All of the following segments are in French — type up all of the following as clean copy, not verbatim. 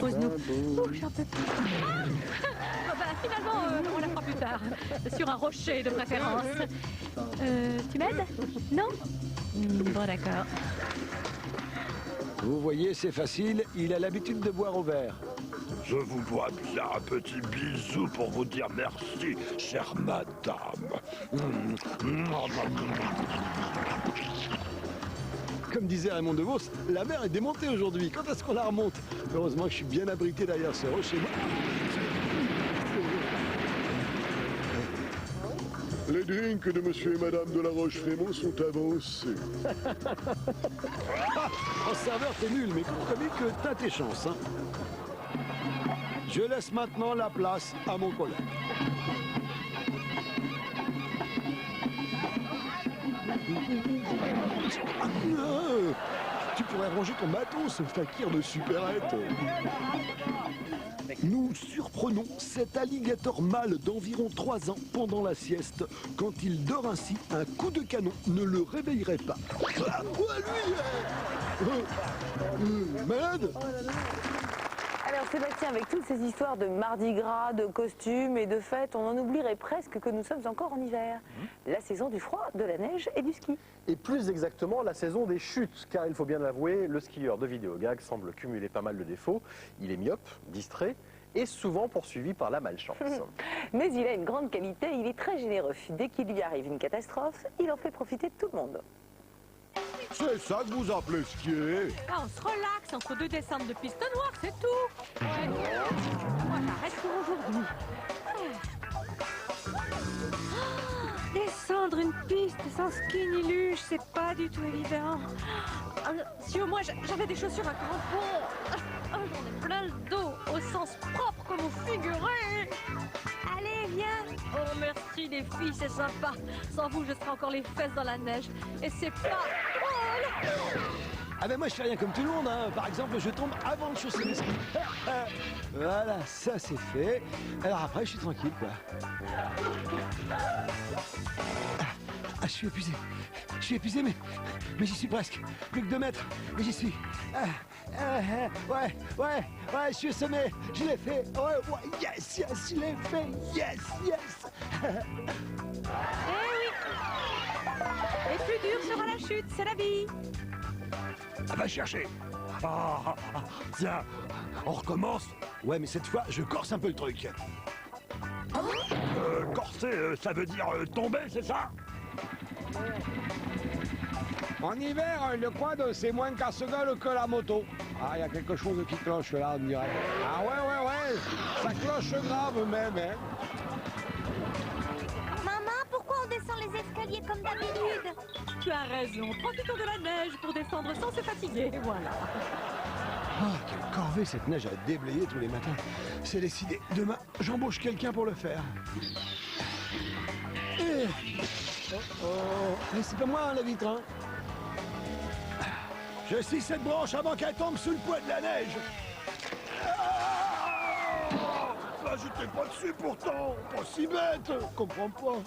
Pose-nous. Ouh, j'en peux plus. Ah bah, finalement, on la fera plus tard. Sur un rocher de préférence. Tu m'aides? Non? Bon, d'accord. Vous voyez, c'est facile, il a l'habitude de boire au verre. Je vous dois bien un petit bisou pour vous dire merci, chère madame. Comme disait Raymond DeVos, la mer est démontée aujourd'hui. Quand est-ce qu'on la remonte? Heureusement que je suis bien abrité derrière ce rocher. Les drinks de monsieur et madame de la Roche-Frémont sont avancés. En serveur, t'es nul, mais comme que t'as tes chances. Hein. Je laisse maintenant la place à mon collègue. Tu pourrais ranger ton bateau, ce fakir de supérette. Nous surprenons cet alligator mâle d'environ 3 ans pendant la sieste. Quand il dort ainsi, un coup de canon ne le réveillerait pas. Ah, lui malade. Alors Sébastien, avec toutes ces histoires de Mardi Gras, de costumes et de fêtes, on en oublierait presque que nous sommes encore en hiver. La saison du froid, de la neige et du ski. Et plus exactement, la saison des chutes, car il faut bien l'avouer, le skieur de Vidéogag semble cumuler pas mal de défauts. Il est myope, distrait et souvent poursuivi par la malchance. Mais il a une grande qualité, il est très généreux. Dès qu'il lui arrive une catastrophe, il en fait profiter tout le monde. C'est ça que vous appelez skier? Ah, on se relaxe entre 2 descentes de piste noire, c'est tout. Ouais. Voilà, reste pour aujourd'hui. Descendre une piste sans ski ni luge, c'est pas du tout évident. Si au moins j'avais des chaussures à crampons. J'en ai plein le dos, au sens propre comme au figuré. Allez, viens. Oh, merci les filles, c'est sympa. Sans vous, je serais encore les fesses dans la neige. Et c'est pas... Oh, là. Ah ben moi je fais rien comme tout le monde, hein. Par exemple je tombe avant de chausser les skis. Voilà, ça c'est fait. Alors après je suis tranquille quoi. Ah, je suis épuisé mais j'y suis presque. Plus que 2 mètres, mais j'y suis. Ouais, je suis semé, je l'ai fait. Ouais, yes, je l'ai fait, yes. Eh oui. Et plus dur sera la chute, c'est la vie. Va chercher. Tiens, on recommence. Ouais, mais cette fois, je corse un peu le truc. Corser, ça veut dire tomber, c'est ça? En hiver, le quad, c'est moins casse-gueule que la moto. Ah, il y a quelque chose qui cloche là, on dirait. Ah ouais, ça cloche grave même, hein. Maman, pourquoi on descend les escaliers comme d'habitude? Tu as raison, profitons de la neige pour descendre sans se fatiguer, voilà. Ah, quelle corvée cette neige à déblayer tous les matins. C'est décidé, demain, j'embauche quelqu'un pour le faire. Mais c'est pas moi, hein, la vitre, hein. Je scie cette branche avant qu'elle tombe sous le poids de la neige. Bah, j'étais pas dessus pourtant. Pas si bête, comprends pas.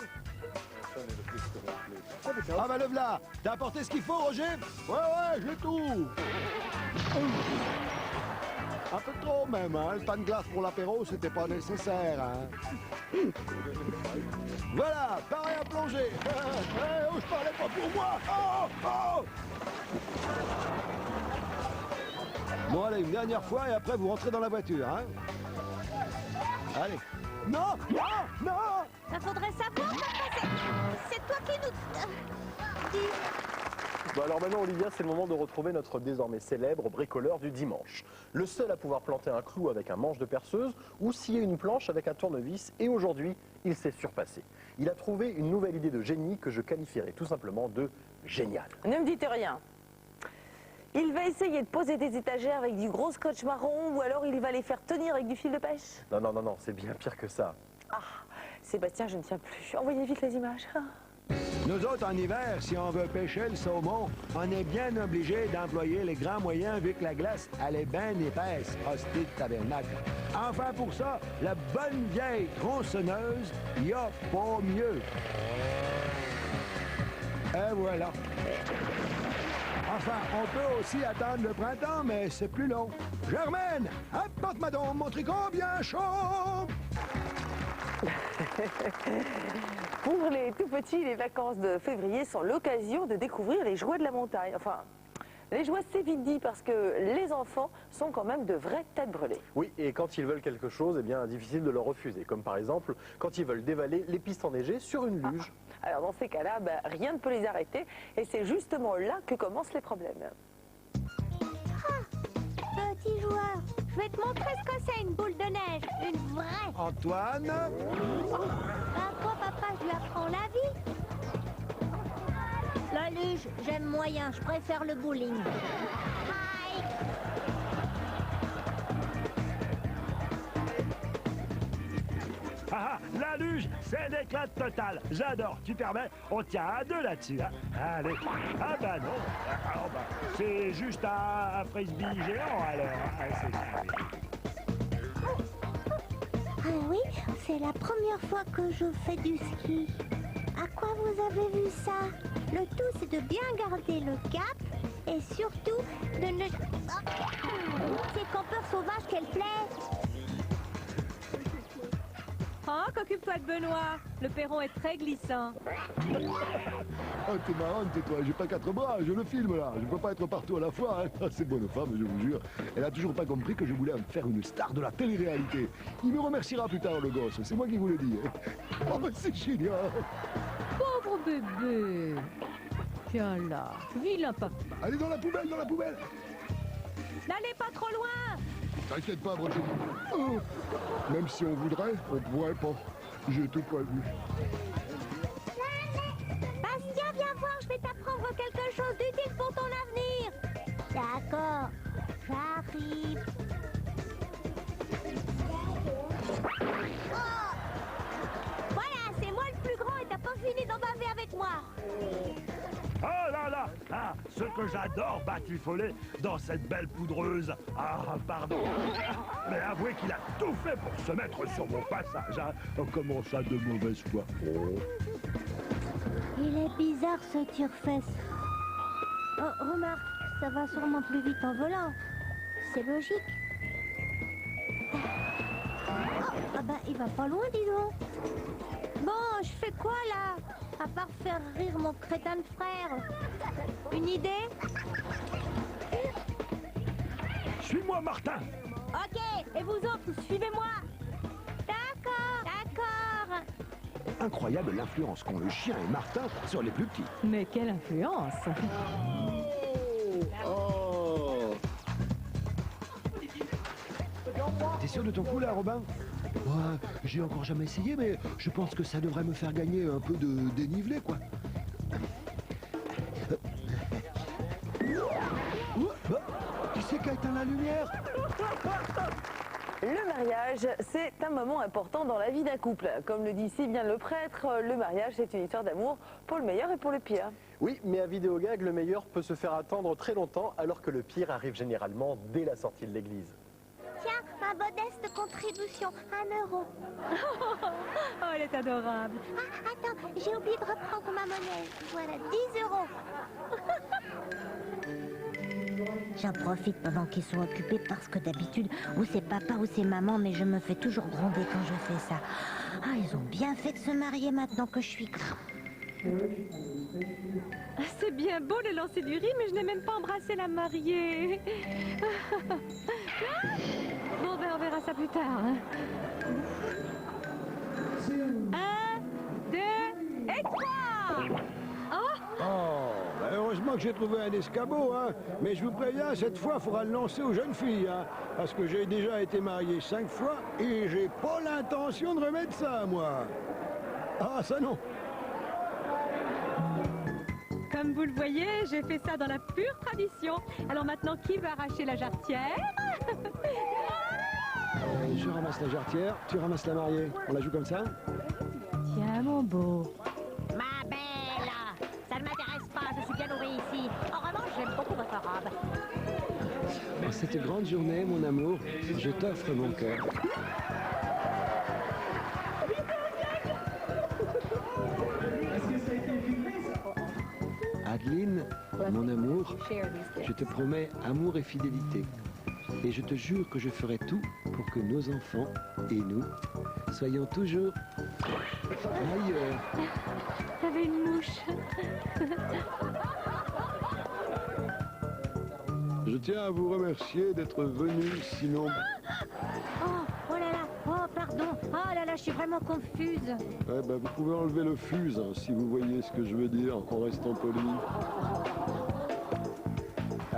Ah bah le v'là. T'as apporté ce qu'il faut, Roger? Ouais, j'ai tout. Un peu trop même, hein. Le pain de glace pour l'apéro, c'était pas nécessaire, hein. Voilà, pareil à plonger. Je parlais pas pour moi. Oh. Bon allez, une dernière fois et après vous rentrez dans la voiture, hein. Allez. Non. Ça faudrait savoir, papa, c'est toi qui nous... dis. Bon alors maintenant Olivia, c'est le moment de retrouver notre désormais célèbre bricoleur du dimanche. Le seul à pouvoir planter un clou avec un manche de perceuse ou scier une planche avec un tournevis, et aujourd'hui, il s'est surpassé. Il a trouvé une nouvelle idée de génie que je qualifierais tout simplement de géniale. Ne me dites rien. Il va essayer de poser des étagères avec du gros scotch marron ou alors il va les faire tenir avec du fil de pêche. Non, c'est bien pire que ça. Ah, Sébastien, je ne tiens plus. Envoyez vite les images. Nous autres, en hiver, si on veut pêcher le saumon, on est bien obligé d'employer les grands moyens vu que la glace, elle est bien épaisse, hostie de tabernacle. Enfin, pour ça, la bonne vieille tronçonneuse, y a pas mieux. Et voilà. Enfin, on peut aussi attendre le printemps, mais c'est plus long. Germaine, apporte madame mon tricot bien chaud. Pour les tout petits, les vacances de février sont l'occasion de découvrir les joies de la montagne. Enfin, les joies, c'est vite dit parce que les enfants sont quand même de vraies têtes brûlées. Oui, et quand ils veulent quelque chose, eh bien, difficile de leur refuser. Comme par exemple, quand ils veulent dévaler les pistes enneigées sur une luge. Alors dans ces cas-là, rien ne peut les arrêter et c'est justement là que commencent les problèmes. Petit joueur, je vais te montrer ce que c'est une boule de neige. Une vraie. Antoine, Bah quoi, papa, je lui apprends la vie. La luge, j'aime moyen, je préfère le bowling. Hi. Ah, la luge, c'est l'éclat total. J'adore. Tu permets? On tient à deux là-dessus. Hein? Allez. Ah bah non. Ah, bah, c'est juste un frisbee géant alors. Ah, c'est ça. Ah oui, c'est la première fois que je fais du ski. À quoi vous avez vu ça? Le tout, c'est de bien garder le cap et surtout de ne... Oh. C'est campeur sauvage qu'elle plaît. Oh, qu'occupe-toi de Benoît. Le perron est très glissant. Oh, t'es marrante, toi. J'ai pas 4 bras, je le filme là. Je peux pas être partout à la fois. Hein. C'est bonne femme, je vous jure. Elle a toujours pas compris que je voulais en faire une star de la télé-réalité. Il me remerciera plus tard, le gosse. C'est moi qui vous le dis. Oh, mais c'est génial. Pauvre bébé. Tiens là, vilain papa. Allez dans la poubelle, dans la poubelle. N'allez pas trop loin. T'inquiète pas, Brochette. Oh. Même si on voudrait, on pourrait pas. J'ai tout prévu. Bastien, viens voir, je vais t'apprendre quelque chose d'utile pour ton avenir. D'accord, j'arrive. Oh. Voilà, c'est moi le plus grand et t'as pas fini d'en baver avec moi. Oh là là. Ah, ce que j'adore batifoler dans cette belle poudreuse. Ah, pardon. Mais avouez qu'il a tout fait pour se mettre sur mon passage. Hein. Oh, comment ça, de mauvaise foi? Oh. Il est bizarre ce tire-fesse. Oh, remarque, ça va sûrement plus vite en volant. C'est logique. Oh, ah bah, il va pas loin, dis donc. Bon, je fais quoi là? À part faire rire mon crétin de frère. Une idée? Suis-moi, Martin. Ok, et vous autres, suivez-moi. D'accord, d'accord. incroyable l'influence qu'ont le chien et Martin sur les plus petits. Mais quelle influence! Oh. T'es sûr de ton coup là, Robin? Ouais, j'ai encore jamais essayé, mais je pense que ça devrait me faire gagner un peu de dénivelé, quoi. Qui c'est qui a éteint la lumière? Le mariage, c'est un moment important dans la vie d'un couple. Comme le dit si bien le prêtre, le mariage, c'est une histoire d'amour pour le meilleur et pour le pire. Oui, mais à Vidéogag, le meilleur peut se faire attendre très longtemps, alors que le pire arrive généralement dès la sortie de l'église. Tiens, ma modeste contribution, 1 euro. Oh, elle est adorable. Ah, attends, j'ai oublié de reprendre ma monnaie. Voilà, 10 euros. J'en profite pendant qu'ils sont occupés parce que d'habitude, ou c'est papa ou c'est maman, mais je me fais toujours gronder quand je fais ça. Ah, ils ont bien fait de se marier maintenant que je suis... C'est bien beau le lancer du riz, mais je n'ai même pas embrassé la mariée. Bon, ben on verra ça plus tard. 1, 2 et 3. Oh, ben heureusement que j'ai trouvé un escabeau, hein. Mais je vous préviens, cette fois, il faudra le lancer aux jeunes filles, hein. Parce que j'ai déjà été marié 5 fois et j'ai pas l'intention de remettre ça, moi. Ah, ça non. Comme vous le voyez, j'ai fait ça dans la pure tradition. Alors maintenant, qui va arracher la jarretière? Je ramasse la jarretière, tu ramasses la mariée. On la joue comme ça? Tiens, mon beau. Ma belle, ça ne m'intéresse pas, je suis bien nourrie ici. En revanche, j'aime beaucoup votre robe. En cette grande journée, mon amour, je t'offre mon cœur. Adeline, Mon amour, je te promets amour et fidélité. Et je te jure que je ferai tout pour que nos enfants et nous soyons toujours ailleurs. T'avais une mouche. Je tiens à vous remercier d'être venu, sinon... Oh là là, oh pardon, oh là là, je suis vraiment confuse. Ouais, bah, vous pouvez enlever le fuse, hein, si vous voyez ce que je veux dire, en restant poli.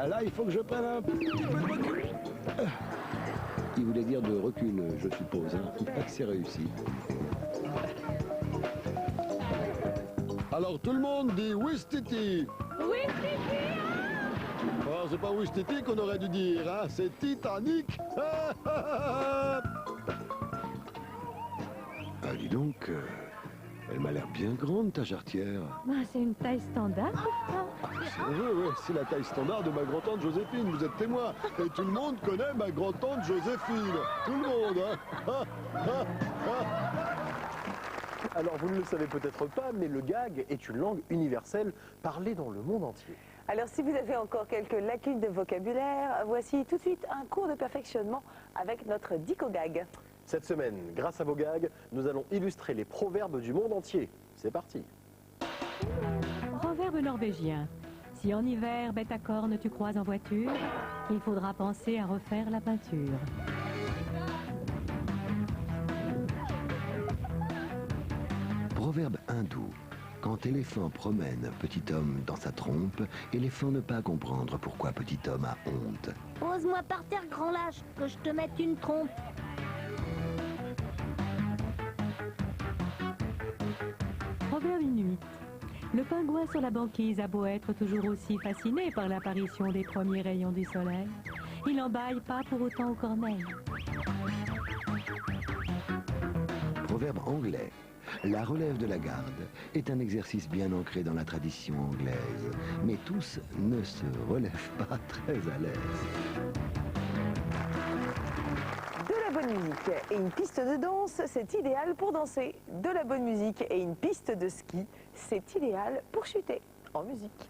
Ah là, il faut que je prenne un petit peu de recul. Il voulait dire de recul, je suppose. Hein. Pas que c'est réussi. Alors tout le monde dit Ouistiti. Oui, Fifi. Oh, c'est pas Ouistiti qu'on aurait dû dire, hein, c'est Titanic. Ah, dis donc, elle m'a l'air bien grande, ta jarretière. Bah, c'est une taille standard. C'est vrai, ouais, c'est la taille standard de ma grand-tante Joséphine, vous êtes témoin. Et tout le monde connaît ma grand-tante Joséphine. Tout le monde, hein. Alors, vous ne le savez peut-être pas, mais le gag est une langue universelle parlée dans le monde entier. Alors, si vous avez encore quelques lacunes de vocabulaire, voici tout de suite un cours de perfectionnement avec notre Dicogag. Cette semaine, grâce à vos gags, nous allons illustrer les proverbes du monde entier. C'est parti. Proverbe norvégien. Si en hiver, bête à cornes, tu croises en voiture, il faudra penser à refaire la peinture. Proverbe hindou. Quand éléphant promène petit homme dans sa trompe, éléphant ne pas comprendre pourquoi petit homme a honte. Pose-moi par terre, grand lâche, que je te mette une trompe. Proverbe inuit. Le pingouin sur la banquise a beau être toujours aussi fasciné par l'apparition des premiers rayons du soleil, il n'en bâille pas pour autant aux corneilles. Proverbe anglais. La relève de la garde est un exercice bien ancré dans la tradition anglaise, mais tous ne se relèvent pas très à l'aise. De la bonne musique et une piste de danse, c'est idéal pour danser. De la bonne musique et une piste de ski, c'est idéal pour chuter en musique.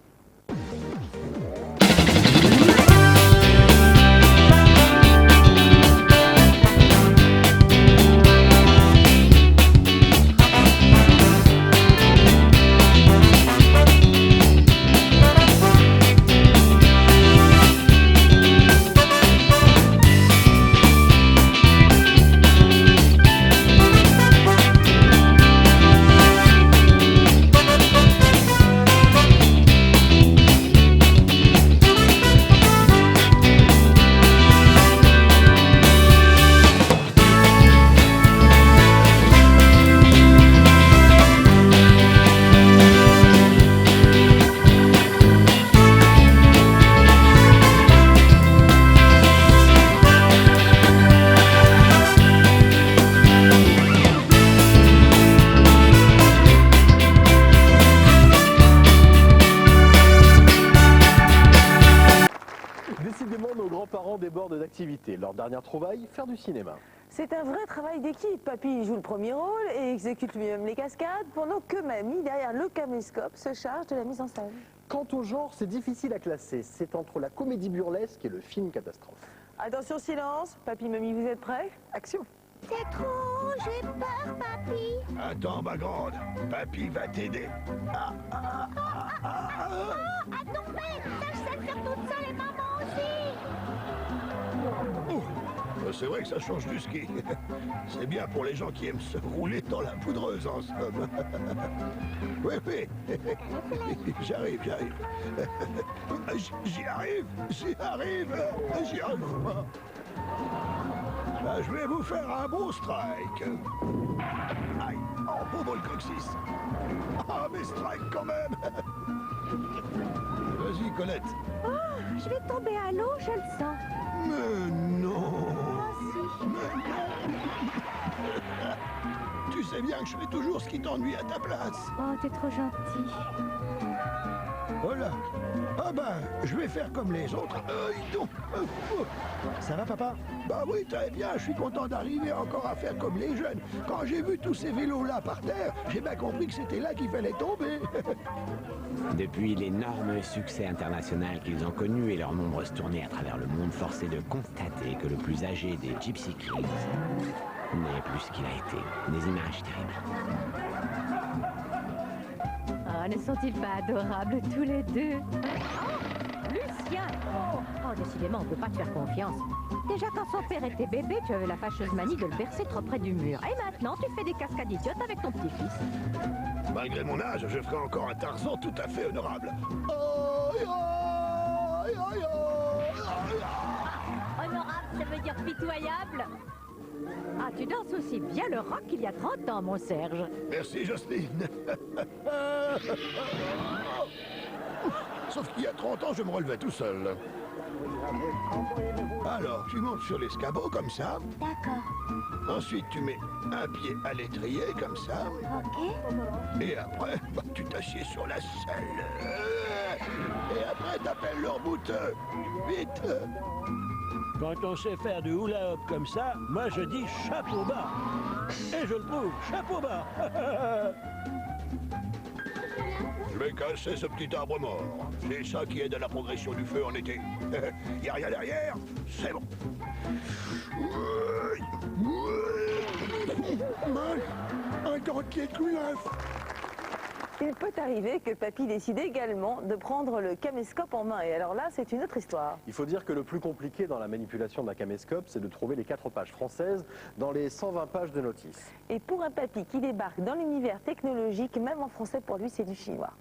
Décidément, nos grands-parents débordent d'activités. Leur dernière trouvaille, faire du cinéma. C'est un vrai travail d'équipe. Papy joue le premier rôle et exécute lui-même les cascades, pendant que Mamie, derrière le caméscope, se charge de la mise en scène. Quant au genre, c'est difficile à classer. C'est entre la comédie burlesque et le film catastrophe. Attention, silence. Papy, Mamie, vous êtes prêts? Action. C'est trop, j'ai peur, papy. Attends, ma grande, papy va t'aider. Attends, mais ça, je sais le faire toute seule et maman aussi. C'est vrai que ça change du ski. C'est bien pour les gens qui aiment se rouler dans la poudreuse, en somme. Oui, oui. J'arrive. J'y arrive. J'y arrive pas. Je vais vous faire un beau strike. Aïe, oh, beau le coccyx. Ah, mais strike quand même. Vas-y, Colette. Oh, je vais tomber à l'eau, je le sens. Mais non. Oh, si. Tu sais bien que je fais toujours ce qui t'ennuie à ta place. Oh, t'es trop gentil. Voilà. Ah ben, je vais faire comme les autres. Dis donc. Ça va, papa? Bah oui, très bien. Je suis content d'arriver encore à faire comme les jeunes. Quand j'ai vu tous ces vélos-là par terre, j'ai bien compris que c'était là qu'il fallait tomber. Depuis l'énorme succès international qu'ils ont connu et leurs nombreuses tournées à travers le monde, force est de constater que le plus âgé des Gypsy Kings n'est plus ce qu'il a été. Des images terribles. Oh, ne sont-ils pas adorables tous les deux? Oh, Lucien! Oh, décidément, on ne peut pas te faire confiance. Déjà, quand son père était bébé, tu avais la fâcheuse manie de le bercer trop près du mur. Et maintenant, tu fais des cascades idiotes avec ton petit-fils. Malgré mon âge, je ferai encore un Tarzan tout à fait honorable. Honorable, ça veut dire pitoyable? Ah, tu danses aussi bien le rock qu'il y a 30 ans, mon Serge. Merci, Jocelyne. Sauf qu'il y a 30 ans, je me relevais tout seul. Alors, tu montes sur l'escabeau comme ça. D'accord. Ensuite, tu mets un pied à l'étrier comme ça. Ok. Et après, bah, tu t'assieds sur la selle. Et après, t'appelles leur bouteux. Vite. Quand on sait faire du hula-hoop comme ça, moi je dis chapeau bas. Et je le trouve, chapeau bas. Je vais casser ce petit arbre mort. C'est ça qui aide à la progression du feu en été. Y a rien derrière, c'est bon. Un dentier de couleuvre. Il peut arriver que Papy décide également de prendre le caméscope en main. Et alors là, c'est une autre histoire. Il faut dire que le plus compliqué dans la manipulation d'un caméscope, c'est de trouver les 4 pages françaises dans les 120 pages de notices. Et pour un Papy qui débarque dans l'univers technologique, même en français, pour lui, c'est du chinois.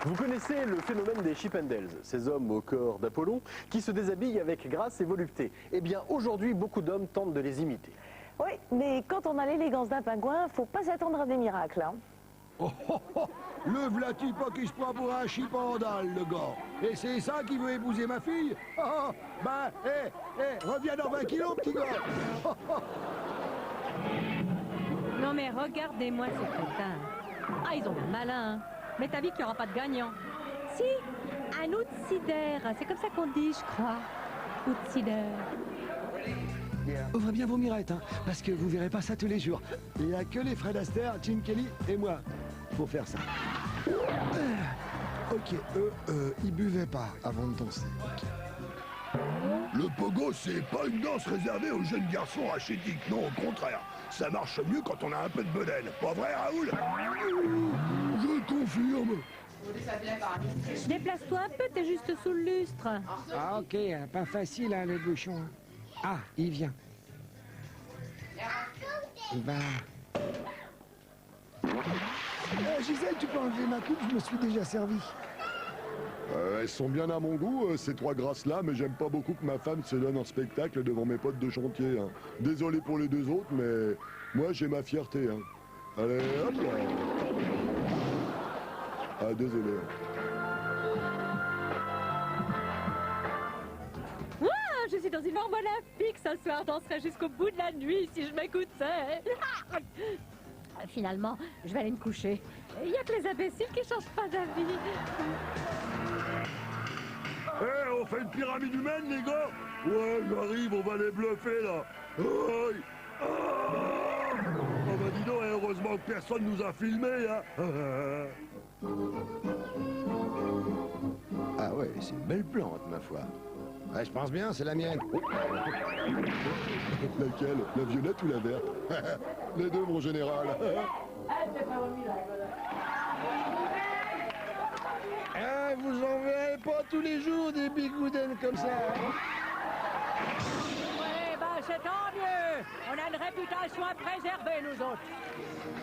Vous connaissez le phénomène des Chippendales, ces hommes au corps d'Apollon qui se déshabillent avec grâce et volupté. Eh bien, aujourd'hui, beaucoup d'hommes tentent de les imiter. Oui, mais quand on a l'élégance d'un pingouin, faut pas s'attendre à des miracles, hein. Oh, oh, oh. Le v'là-t-il pas qui se prend pour un chipendal, le gars. Et c'est ça qui veut épouser ma fille? Oh, ben, reviens dans 20 kilos, petit gars. Oh, oh. Non mais regardez-moi ces crétins. Ah, ils ont l'air malins. Hein. Mais t'as vu qu'il n'y aura pas de gagnant? Si, un outsider. C'est comme ça qu'on dit, je crois. Outsider. Ouvrez bien vos mirettes, hein, parce que vous verrez pas ça tous les jours. Il n'y a que les Fred Astaire, Gene Kelly et moi pour faire ça. Ok, ils buvaient pas avant de danser. Le pogo, c'est pas une danse réservée aux jeunes garçons rachétiques. Non, au contraire. Ça marche mieux quand on a un peu de bedaine. Pas vrai, Raoul? Je confirme. Déplace-toi un peu, t'es juste sous le lustre. Ah ok, pas facile hein, le bouchon. Ah, il vient. Il va... Gisèle, tu peux enlever ma coupe, je me suis déjà servi. Elles sont bien à mon goût, ces 3 grâces-là, mais j'aime pas beaucoup que ma femme se donne en spectacle devant mes potes de chantier. Hein. Désolé pour les 2 autres, mais moi j'ai ma fierté. Hein. Allez, hop là. Ah, désolé. Je suis dans une forme olympique ce soir, je danserai jusqu'au bout de la nuit si je m'écoutais. Finalement, je vais aller me coucher. Il n'y a que les imbéciles qui changent pas d'avis. On fait une pyramide humaine, les gars? Ouais, j'arrive, on va les bluffer, là. Aïe. Ah. Oh bah dis donc, heureusement que personne nous a filmés, hein. Ah ouais, c'est une belle plante, ma foi. Ouais, je pense bien, c'est la mienne. Laquelle? La violette ou la verte? Les deux, mon général. Ah, vous en verrez pas tous les jours des bigoudaines comme ça. Ouais, bah c'est tant mieux. On a une réputation à préserver, nous autres.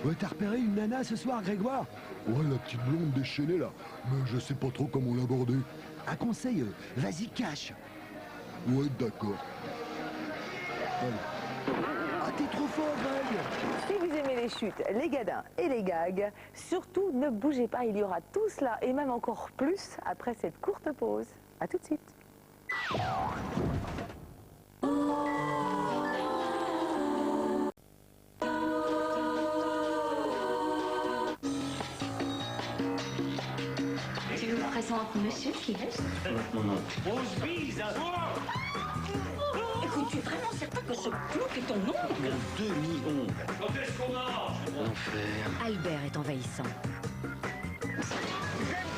Ouais, t'as repéré une nana ce soir, Grégoire? Ouais, la petite blonde déchaînée, là. Mais je sais pas trop comment l'aborder. Un conseil, vas-y, cache. Ouais, d'accord. Ah, t'es trop fort, Greg. Si vous aimez les chutes, les gadins et les gags, surtout ne bougez pas, il y aura tout cela et même encore plus après cette courte pause. A tout de suite. Monsieur, qui est-ce? On se bise. Écoute, tu es vraiment certain que ce cloque est ton oncle? Mon demi-ongle. Quand est-ce qu'on mange? Enfer. Albert est envahissant.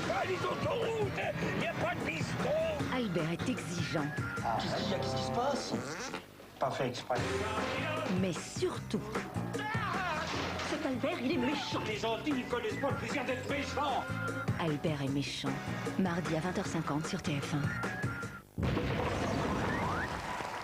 Pas les autoroutes. Il n'y a pas de bistrot. Albert est exigeant. Qu'est-ce qu'il y a? Qu'est-ce qui se passe? Pas fait exprès. Mais surtout, cet Albert, il est méchant. Les gentils ne connaissent pas le plaisir d'être méchants. Albert est méchant. Mardi à 20h50 sur TF1.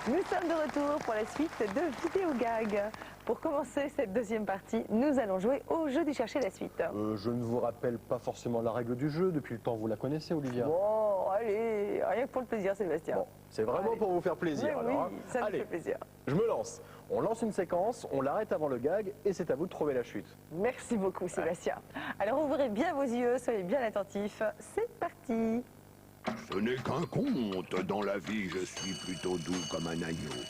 Nous sommes de retour pour la suite de Vidéo Gag. Pour commencer cette deuxième partie, nous allons jouer au jeu du chercher la suite. Je ne vous rappelle pas forcément la règle du jeu. Depuis le temps, vous la connaissez, Olivia? Bon, allez, rien que pour le plaisir, Sébastien. Bon, c'est vraiment Allez. pour vous faire plaisir. Oui, alors, hein. ça me Allez, fait plaisir. je me lance. On lance une séquence, on l'arrête avant le gag et c'est à vous de trouver la chute. Merci beaucoup, Sébastien. Alors ouvrez bien vos yeux, soyez bien attentifs. C'est parti. Ce n'est qu'un conte. Dans la vie, je suis plutôt doux comme un agneau.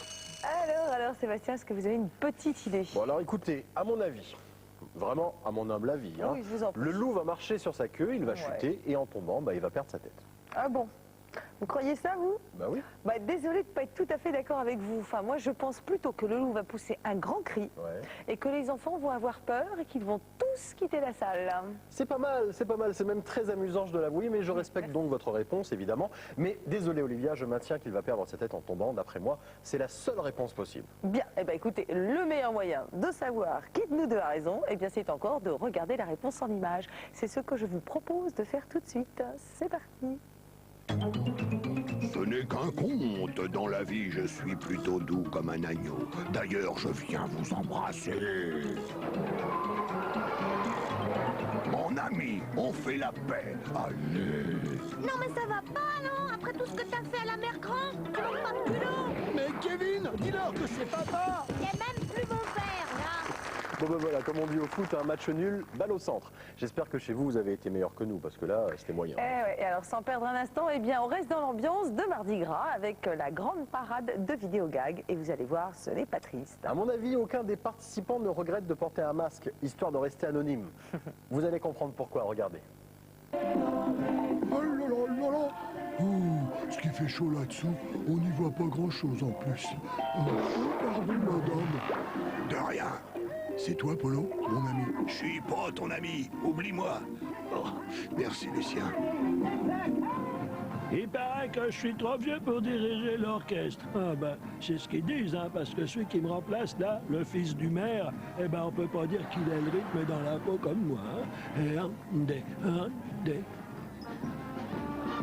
Alors, Sébastien, est-ce que vous avez une petite idée? Bon alors écoutez, à mon avis, vraiment à mon humble avis, hein, Oui, je vous en prie. le loup va marcher sur sa queue, il va Ouais. chuter et en tombant, il va perdre sa tête. Ah bon? Vous croyez ça, vous? Bah oui. Désolée de ne pas être tout à fait d'accord avec vous. Enfin, moi, je pense plutôt que le loup va pousser un grand cri Ouais. et que les enfants vont avoir peur et qu'ils vont tous quitter la salle. C'est pas mal, c'est même très amusant, je dois l'avouer, mais je respecte donc votre réponse, évidemment. Mais désolé Olivia, je maintiens qu'il va perdre sa tête en tombant, d'après moi, c'est la seule réponse possible. Bien, écoutez, le meilleur moyen de savoir qui de nous deux a raison, c'est encore de regarder la réponse en image. C'est ce que je vous propose de faire tout de suite. C'est parti. Ce n'est qu'un conte. Dans la vie, je suis plutôt doux comme un agneau. D'ailleurs, je viens vous embrasser. Mon ami, on fait la paix. Allez. Non mais ça va pas, non? Après tout ce que t'as fait à la mère Grand, tu manques pas de culot. Mais Kevin, dis-leur que c'est papa. T'es même plus mon père, là. Bon voilà, comme on dit au foot, un match nul, balle au centre. J'espère que chez vous, vous avez été meilleur que nous, parce que là, c'était moyen. Et alors, sans perdre un instant, on reste dans l'ambiance de Mardi Gras avec la grande parade de Vidéo Gag. Et vous allez voir, ce n'est pas triste. À mon avis, aucun des participants ne regrette de porter un masque, histoire de rester anonyme. Vous allez comprendre pourquoi, regardez. Oh là là là là. Oh, ce qui fait chaud là-dessous, on n'y voit pas grand-chose en plus. Oh, pardon, madame. De rien. C'est toi, Polo, mon ami? Je suis pas ton ami. Oublie-moi. Oh, merci, Lucien. Il paraît que je suis trop vieux pour diriger l'orchestre. Ah c'est ce qu'ils disent, hein, parce que celui qui me remplace là, le fils du maire, on peut pas dire qu'il a le rythme dans la peau comme moi. Hein. Et un, des.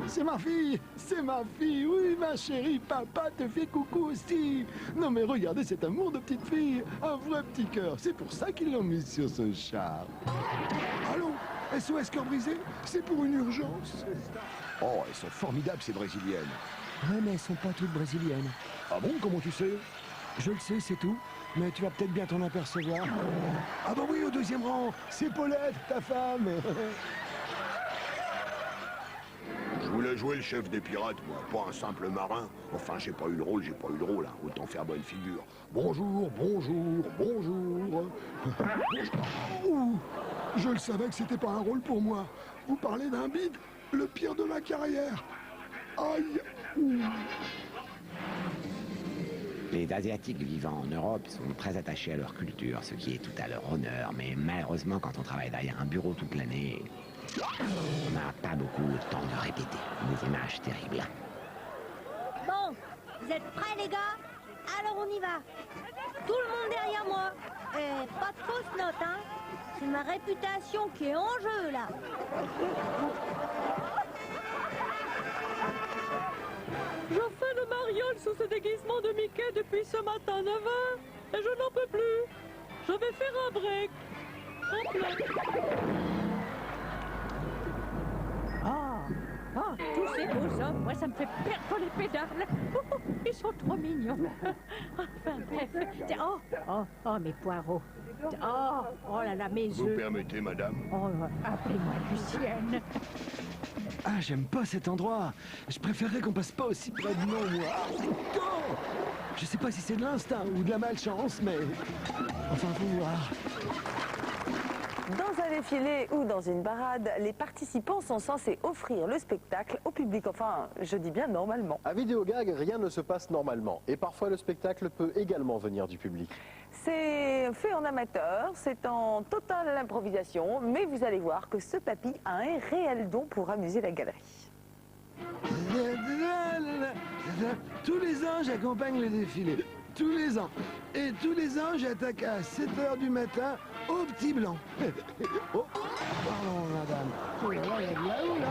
C'est ma fille, oui, ma chérie, papa te fait coucou aussi. Non mais regardez cet amour de petite fille, un vrai petit cœur, c'est pour ça qu'ils l'ont mis sur ce char. Allô, SOS cœur brisé, c'est pour une urgence. Oh, elles sont formidables, ces Brésiliennes. Ouais, mais elles sont pas toutes brésiliennes. Ah bon, comment tu sais? Je le sais, c'est tout. Mais tu vas peut-être bien t'en apercevoir. Ah bah oui, au deuxième rang, c'est Paulette, ta femme. Je voulais jouer le chef des pirates, moi, pas un simple marin. Enfin, j'ai pas eu le rôle, hein. Autant faire bonne figure. Bonjour. Ouh, je le savais que c'était pas un rôle pour moi. Vous parlez d'un bide, le pire de ma carrière. Aïe. Ouh. Les Asiatiques vivant en Europe sont très attachés à leur culture, ce qui est tout à leur honneur. Mais malheureusement, quand on travaille derrière un bureau toute l'année, on n'a pas beaucoup de temps de répéter des images terribles. Bon, vous êtes prêts, les gars? Alors on y va. Tout le monde derrière moi. Et pas de fausses notes, hein. C'est ma réputation qui est en jeu, là. Je fais le mariole sous ce déguisement de Mickey depuis ce matin 9h et je n'en peux plus. Je vais faire un break. En plein. Tous ces beaux hommes, moi ça me fait perdre les pédales. Ils sont trop mignons. Enfin bref. Oh mes poireaux. Oh là là, mes Vous œufs. permettez, madame? Oh, appelez-moi Lucienne. Ah, j'aime pas cet endroit. Je préférerais qu'on passe pas aussi près de nous, moi. Ah, putain! Je sais pas si c'est de l'instinct ou de la malchance, mais... Enfin, faut voir. Dans un défilé ou dans une parade, les participants sont censés offrir le spectacle au public. Enfin, je dis bien normalement. À Vidéogag, rien ne se passe normalement. Et parfois, le spectacle peut également venir du public. C'est fait en amateur, c'est en totale improvisation, mais vous allez voir que ce papy a un réel don pour amuser la galerie. Tous les ans, j'accompagne le défilé. Tous les ans. Et tous les ans, j'attaque à 7 h du matin au Petit Blanc. Oh, pardon, madame. Oh là là, il y a de la houle, là.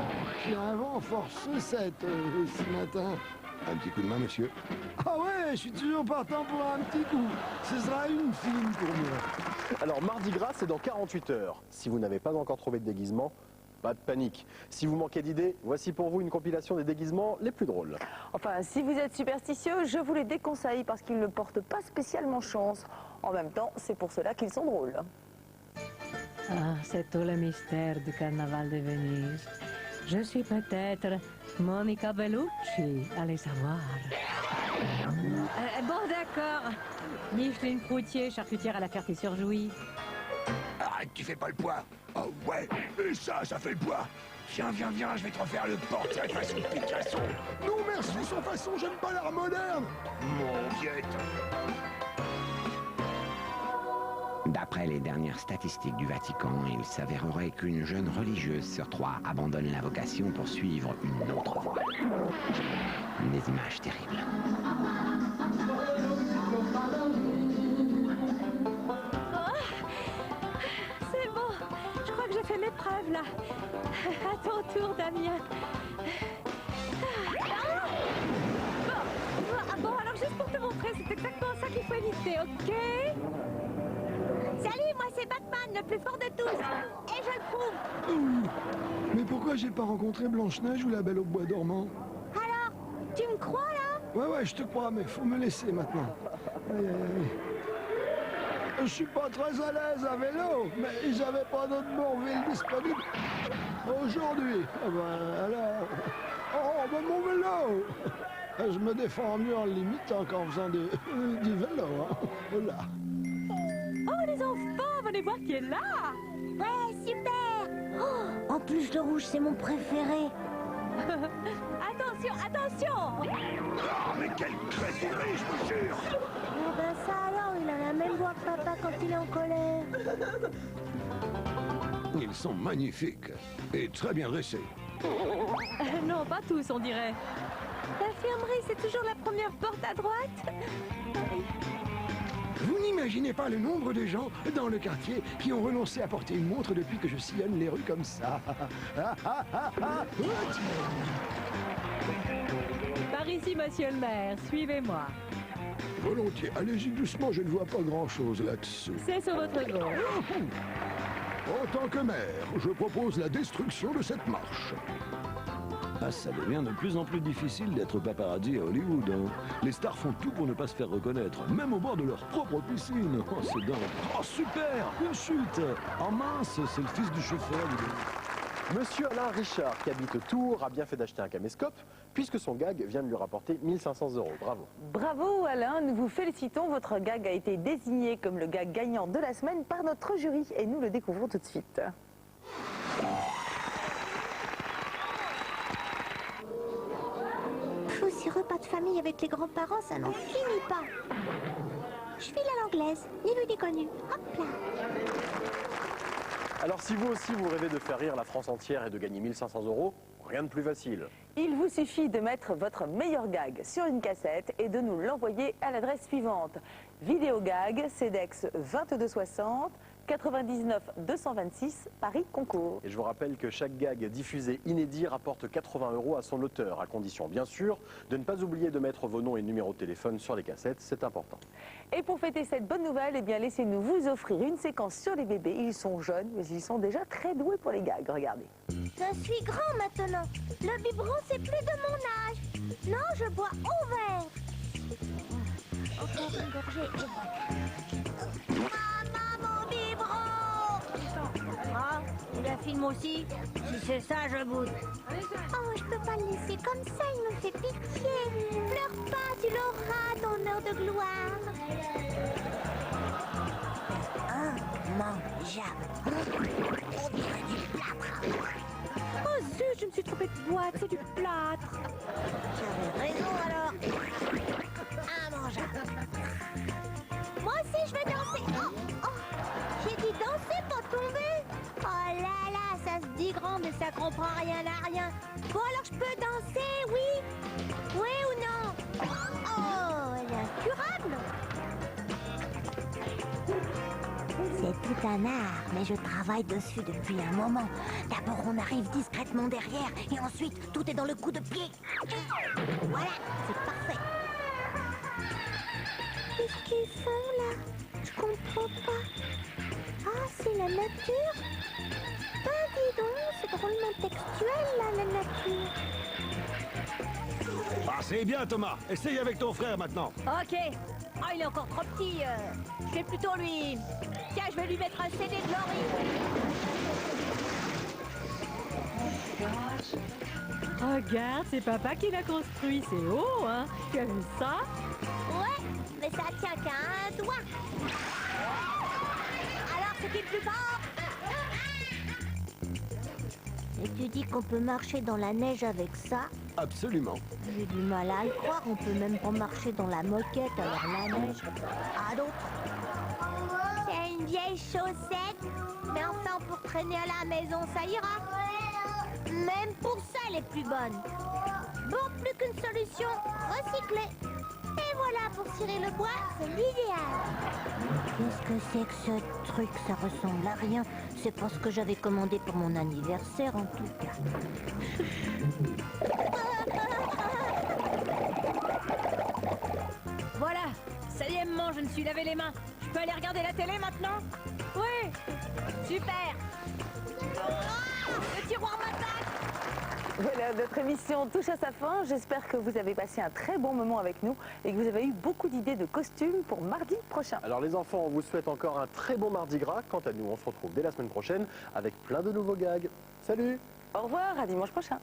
Il y a un vent force 7 ce matin. Un petit coup de main, monsieur. Ah ouais, je suis toujours partant pour un petit coup. Ce sera une fine pour moi. Alors, Mardi Gras, c'est dans 48 heures. Si vous n'avez pas encore trouvé de déguisement, pas de panique. Si vous manquez d'idées, voici pour vous une compilation des déguisements les plus drôles. Enfin, si vous êtes superstitieux, je vous les déconseille parce qu'ils ne portent pas spécialement chance. En même temps, c'est pour cela qu'ils sont drôles. Ah, c'est tout le mystère du carnaval de Venise. Je suis peut-être Monica Bellucci, allez savoir. Bon, d'accord. Micheline Froutier, charcutière à la Ferté-sur-Jouy. Arrête, tu fais pas le poids. Oh ouais, et ça fait le poids. Viens, je vais te refaire le portrait façon Picasso. Non merci, sans façon, j'aime pas l'art moderne. Mon vieux. D'après les dernières statistiques du Vatican, il s'avérerait qu'une jeune religieuse sur 3 abandonne la vocation pour suivre une autre voie. Des images terribles. C'est bon, je crois que j'ai fait mes preuves là. À ton tour, Damien. Bon, alors juste pour te montrer, c'est exactement ça qu'il faut éviter, ok? Salut, moi c'est Batman, le plus fort de tous. Et je le prouve. Mais pourquoi j'ai pas rencontré Blanche-Neige ou la Belle au Bois dormant? Alors, tu me crois là? Ouais, je te crois, mais faut me laisser maintenant. Aïe, aïe, aïe. Je suis pas très à l'aise à vélo, mais j'avais pas d'autre Bourville disponible aujourd'hui. Ah ben, alors... Oh, ben mon vélo! Je me défends mieux en limitant qu'en faisant du vélo. Hein. Voilà. Oh, les enfants, venez voir qui est là! Ouais, super. Oh, en plus, le rouge, c'est mon préféré. Attention! Ah, mais quelle crétinerie, je vous jure. Eh ben ça alors, il a la même voix que papa quand il est en colère. Ils sont magnifiques et très bien dressés. Non, pas tous, on dirait. L'infirmerie, c'est toujours la première porte à droite. Vous n'imaginez pas le nombre de gens dans le quartier qui ont renoncé à porter une montre depuis que je sillonne les rues comme ça. Par ici, monsieur le maire, suivez-moi. Volontiers, allez-y doucement, je ne vois pas grand-chose là-dessous. C'est sur votre gauche. En tant que maire, je propose la destruction de cette marche. Ah, ça devient de plus en plus difficile d'être paparazzi à Hollywood. Hein. Les stars font tout pour ne pas se faire reconnaître, même au bord de leur propre piscine. Oh, c'est dingue. Oh, super! Une chute! Oh mince, c'est le fils du chauffeur. Monsieur Alain Richard, qui habite Tours, a bien fait d'acheter un caméscope, puisque son gag vient de lui rapporter 1 500 €. Bravo. Bravo Alain, nous vous félicitons. Votre gag a été désigné comme le gag gagnant de la semaine par notre jury et nous le découvrons tout de suite. Ces repas de famille avec les grands-parents, ça n'en finit pas. Je file à l'anglaise, ni vu ni connu. Hop là. Alors si vous aussi vous rêvez de faire rire la France entière et de gagner 1 500 €, rien de plus facile. Il vous suffit de mettre votre meilleur gag sur une cassette et de nous l'envoyer à l'adresse suivante. Vidéogag, CEDEX 2260, 99 226, Paris Concours. Et je vous rappelle que chaque gag diffusé inédit rapporte 80 € à son auteur, à condition bien sûr de ne pas oublier de mettre vos noms et numéros de téléphone sur les cassettes, c'est important. Et pour fêter cette bonne nouvelle, eh bien laissez-nous vous offrir une séquence sur les bébés. Ils sont jeunes, mais ils sont déjà très doués pour les gags, regardez. Je suis grand maintenant. Le biberon, c'est plus de mon âge. Non, je bois au verre. Encore une gorgée. Maman, mon biberon. Ah, tu la filmes aussi? Si c'est ça, je goûte. Oh, je peux pas le laisser comme ça, il me fait pitié. Pleure pas, tu l'auras, ton heure de gloire. Ah, mangeable. On dirait du plâtre. Oh zut, je me suis trompée de boîte, c'est du plâtre. J'avais raison alors. Immangeable. Moi aussi, je vais danser. Oh, j'ai dit danser, pas tomber. Oh là là, ça se dit grand, mais ça comprend rien à rien. Bon, alors je peux danser, oui? Oui ou non? Oh, elle est incurable. C'est tout un art, mais je travaille dessus depuis un moment. D'abord, on arrive discrètement derrière, et ensuite, tout est dans le coup de pied. Voilà, c'est parfait. Qu'est-ce qu'ils font là? Je comprends pas. Ah, c'est la nature? Ben dis donc, c'est drôlement textuel là, la nature. Ah, c'est bien, Thomas. Essaye avec ton frère maintenant. Ok. Ah, il est encore trop petit. Je vais plutôt lui... Tiens, je vais lui mettre un CD de Laurie. Regarde, c'est papa qui l'a construit. C'est haut, hein? Tu as vu ça? Ouais, mais ça tient qu'à un doigt. Alors, c'est qui le plus fort? Et tu dis qu'on peut marcher dans la neige avec ça? Absolument. J'ai du mal à le croire, on peut même pas marcher dans la moquette, alors la neige. Ah d'autres? C'est une vieille chaussette, mais enfin pour traîner à la maison, ça ira. Même pour ça, elle est plus bonne. Bon, plus qu'une solution, recycler. Et voilà, pour cirer le bois, c'est l'idéal. Qu'est-ce que c'est que ce truc? Ça ressemble à rien. C'est pas ce que j'avais commandé pour mon anniversaire, en tout cas. Voilà. Ça y est, maman, je me suis lavé les mains. Je peux aller regarder la télé maintenant? Oui. Super. Le tiroir m'attaque. Voilà, notre émission touche à sa fin. J'espère que vous avez passé un très bon moment avec nous et que vous avez eu beaucoup d'idées de costumes pour mardi prochain. Alors les enfants, on vous souhaite encore un très bon Mardi Gras. Quant à nous, on se retrouve dès la semaine prochaine avec plein de nouveaux gags. Salut! Au revoir, à dimanche prochain.